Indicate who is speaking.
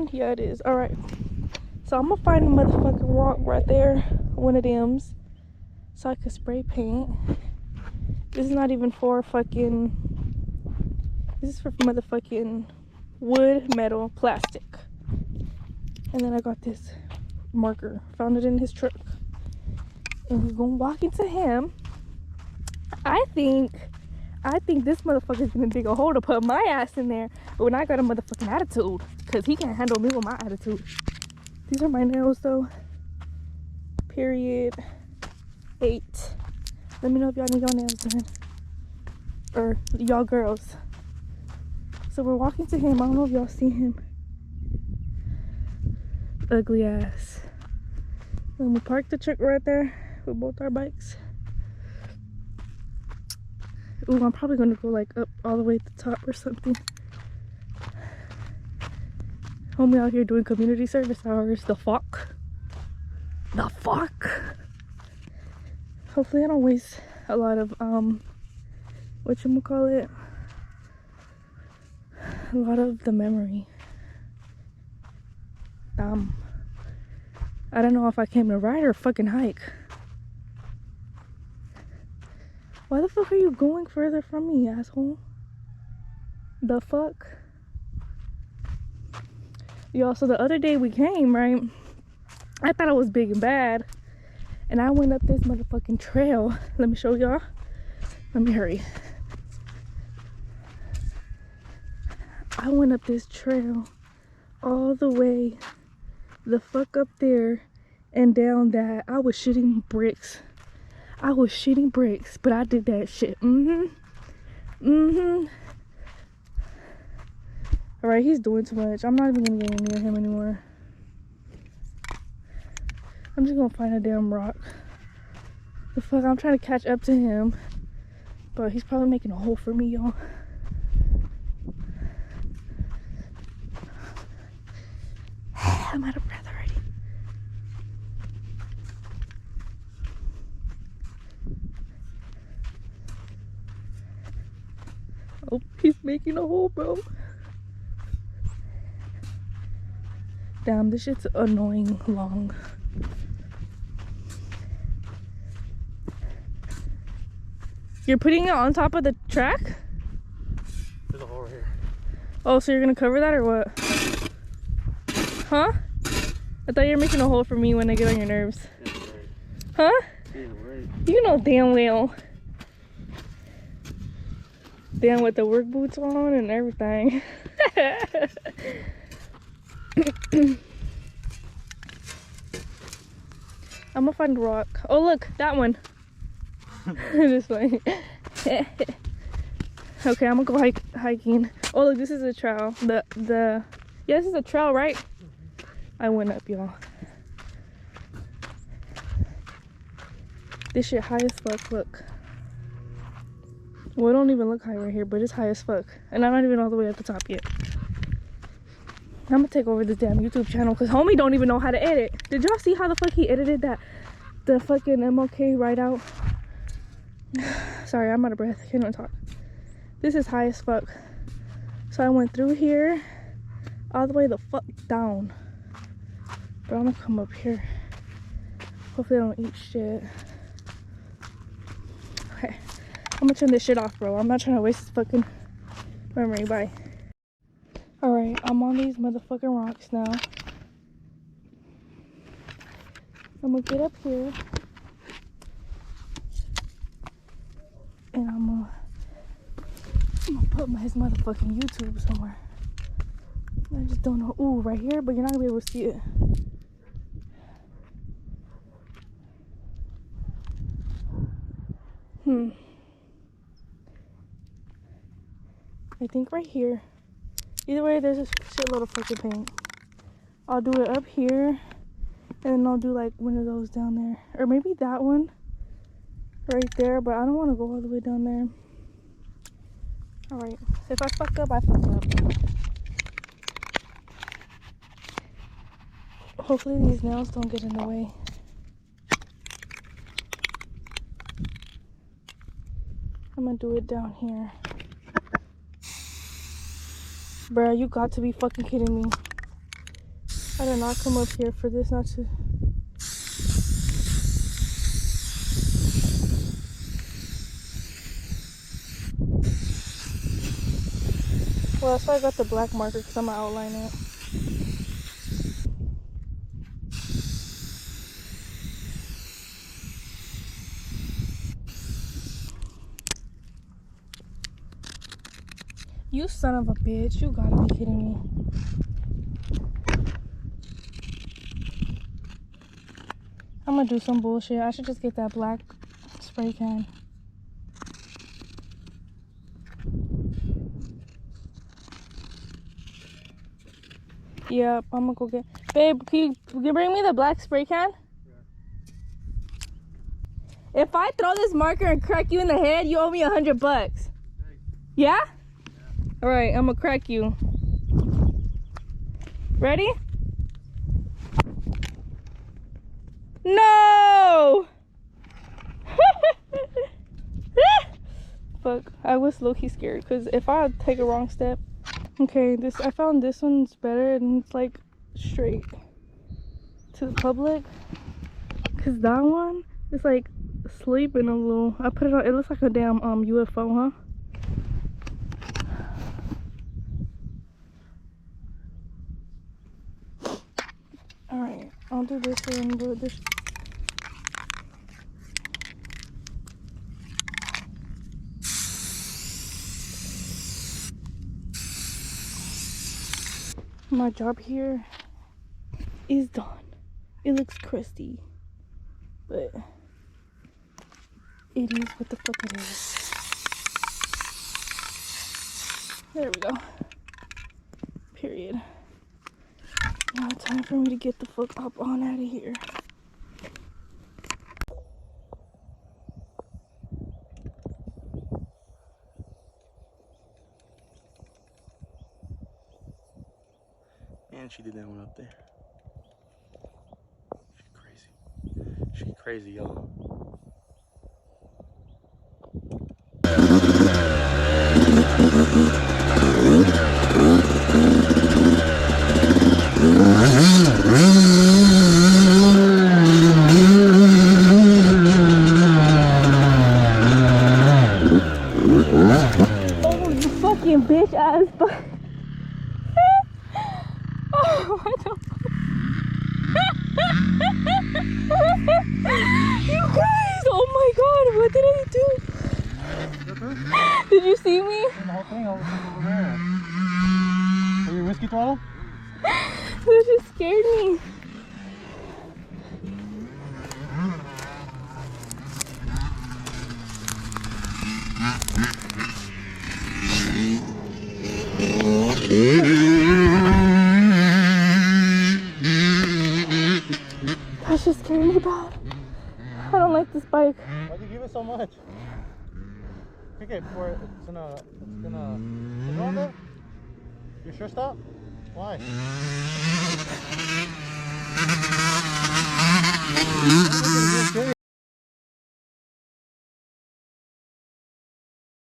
Speaker 1: on? Yeah, it is. All right. So I'm gonna find a motherfucking rock right there, one of them's, so I can spray paint. This is not even for fucking. This is for motherfucking wood, metal, plastic. And then I got this marker. Found it in his truck. And we're gonna walk into him. I think this motherfucker's gonna dig a hole to put my ass in there. But when I got a motherfucking attitude, because he can't handle me with my attitude. These are my nails though. Period. 8. Let me know if y'all need y'all nails done. Or y'all girls. So we're walking to him. I don't know if y'all see him. Ugly ass. And we parked the truck right there with both our bikes. Ooh, I'm probably gonna go like up all the way to the top or something. Homie out here doing community service hours. The fuck? The fuck? Hopefully I don't waste a lot of whatchamacallit? A lot of the memory. I don't know if I came to ride or fucking hike. Why the fuck are you going further from me, asshole? The fuck? Y'all, so the other day we came, right? I thought I was big and bad. And I went up this motherfucking trail. Let me show y'all. Let me hurry. I went up this trail all the way the fuck up there and down that. I was shitting bricks. I was shitting bricks, but I did that shit. Alright, he's doing too much. I'm not even gonna get near him anymore. I'm just gonna find a damn rock. The fuck, I'm trying to catch up to him, but he's probably making a hole for me, y'all. I'm out of breath already. Oh, he's making a hole, bro. Damn, this shit's annoying long. You're putting it on top of the track?
Speaker 2: There's a hole right here.
Speaker 1: Oh, so you're gonna cover that or what? Huh? I thought you were making a hole for me when I get on your nerves. Huh? You know damn well. Damn, with the work boots on and everything. I'm gonna find a rock. Oh look, that one. This way. Okay, I'm gonna go hiking. Oh look, this is a trail. Yeah, this is a trail, right? I went up, y'all. This shit high as fuck. Look. Well, it don't even look high right here, but it's high as fuck. And I'm not even all the way at the top yet. I'm gonna take over this damn YouTube channel because homie don't even know how to edit. Did y'all see how the fuck he edited that? The fucking MLK right out. Sorry, I'm out of breath. I can't even talk. This is high as fuck. So I went through here all the way the fuck down. But I'm gonna come up here. Hopefully I don't eat shit. Okay. I'm gonna turn this shit off, bro. I'm not trying to waste this fucking memory. Bye. Alright, I'm on these motherfucking rocks now. I'm gonna get up here. And I'm gonna put his motherfucking YouTube somewhere. I just don't know. Ooh, right here, but you're not gonna be able to see it. I think right here. Either way, there's a shitload of fucking paint. I'll do it up here, and then I'll do like one of those down there. Or maybe that one right there, but I don't want to go all the way down there. Alright, if I fuck up, I fuck up. Hopefully these nails don't get in the way. I'm gonna do it down here. Bruh, you got to be fucking kidding me. I did not come up here for this, not to. Well, that's why I got the black marker, because I'm going to outline it. You son of a bitch, you gotta be kidding me. I'm gonna do some bullshit. I should just get that black spray can. Yep, I'm gonna go get. Babe, can you bring me the black spray can? Yeah. If I throw this marker and crack you in the head, you owe me $100. Thanks. Yeah? All right, I'm gonna crack you. Ready? No! Fuck, I was low-key scared because if I take a wrong step. Okay, I found this one's better and it's like straight to the public. Cause that one is like sleeping a little. I put it on, it looks like a damn UFO, huh? Alright, I'll do this one and do this. My job here is done. It looks crusty, but it is what the fuck it is. There we go. Period. Now it's time for me to get the fuck up on out of here.
Speaker 2: And she did that one up there. She crazy. She crazy, y'all.
Speaker 1: Oh, you fucking bitch ass fuck. Oh, what the fuck? You guys, oh my god, what did I do? Did you see me?
Speaker 2: The whole thing over there. Are you whiskey throttle?
Speaker 1: That just scared me. That just scared me bad. I don't like this bike.
Speaker 2: Why'd you give it so much? Pick it before it's gonna is it on there? You sure stop? Why?